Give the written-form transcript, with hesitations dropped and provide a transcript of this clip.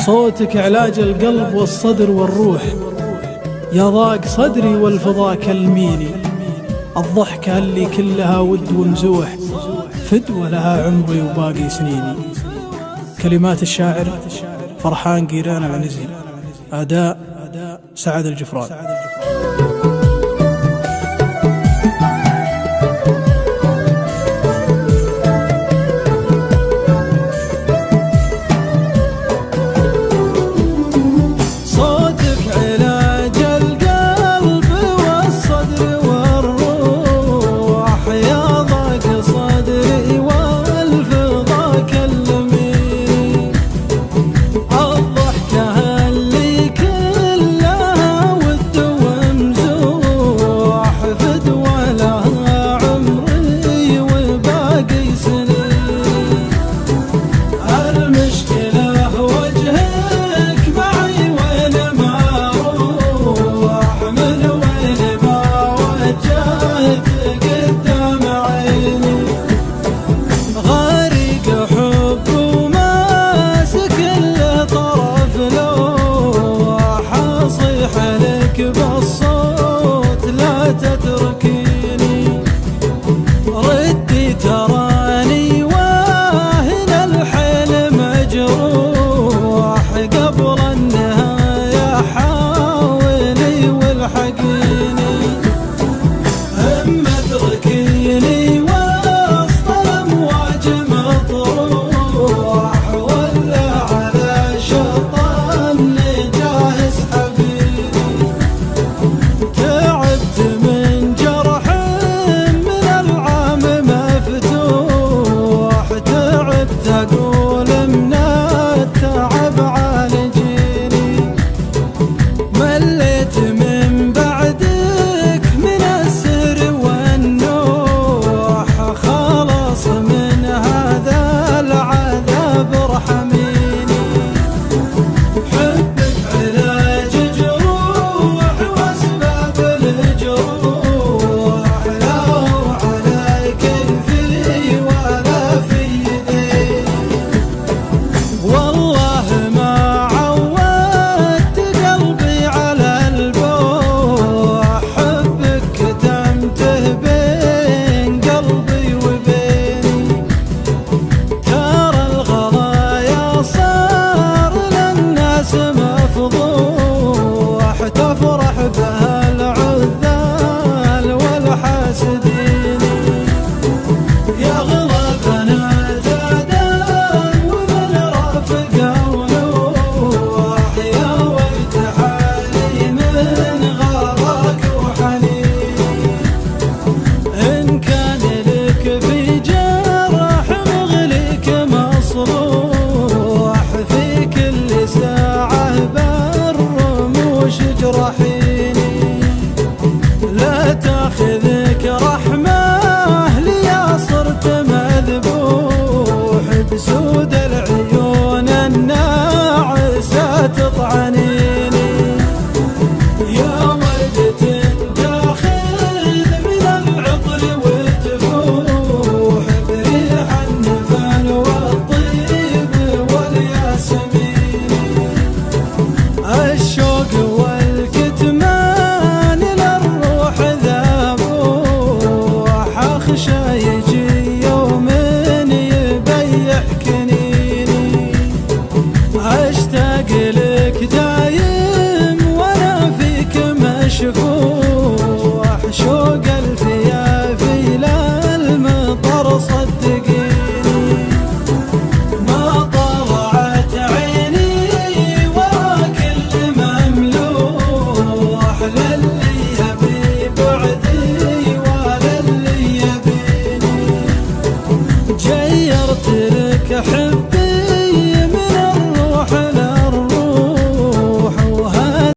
صوتك علاج القلب والصدر والروح، يا ضاق صدري والفضا كلميني. الضحكة اللي كلها ود ومزوح، فدوى لها عمري وباقي سنيني. كلمات الشاعر فرحان قيران العنزي، أداء سعد الجفران. بالصوت لا تتركيني، ردي تراني واهن الحيل مجروح، قبل النهاية حاولي والحقيني. هم اتركيني وسط الامواج مطروح، ولا على شط النجاه اسحبيني. تعبت من جرح من العام مفتوح، تعبت اقول من التعب عالجيني. مليت من بعدك من السر والنوح، خلاص من هذا العذاب ارحميني. حبك علاج جروح واسباب الجروح، لا على كيفي ولا في يدي. والله ما عودت قلبي على البوح، حبك كتمته بين قلبي وبيني. ترى الغلايا صار للناس مفضوح، تفرح بها العذال والحاسدين. يغلى بنات آدم ومن رافق ونوح، يا ويت حالي من غراك وحنيني. إن كان لك في جرح مغليك مصروح، في كل ساعة بالرموش جرح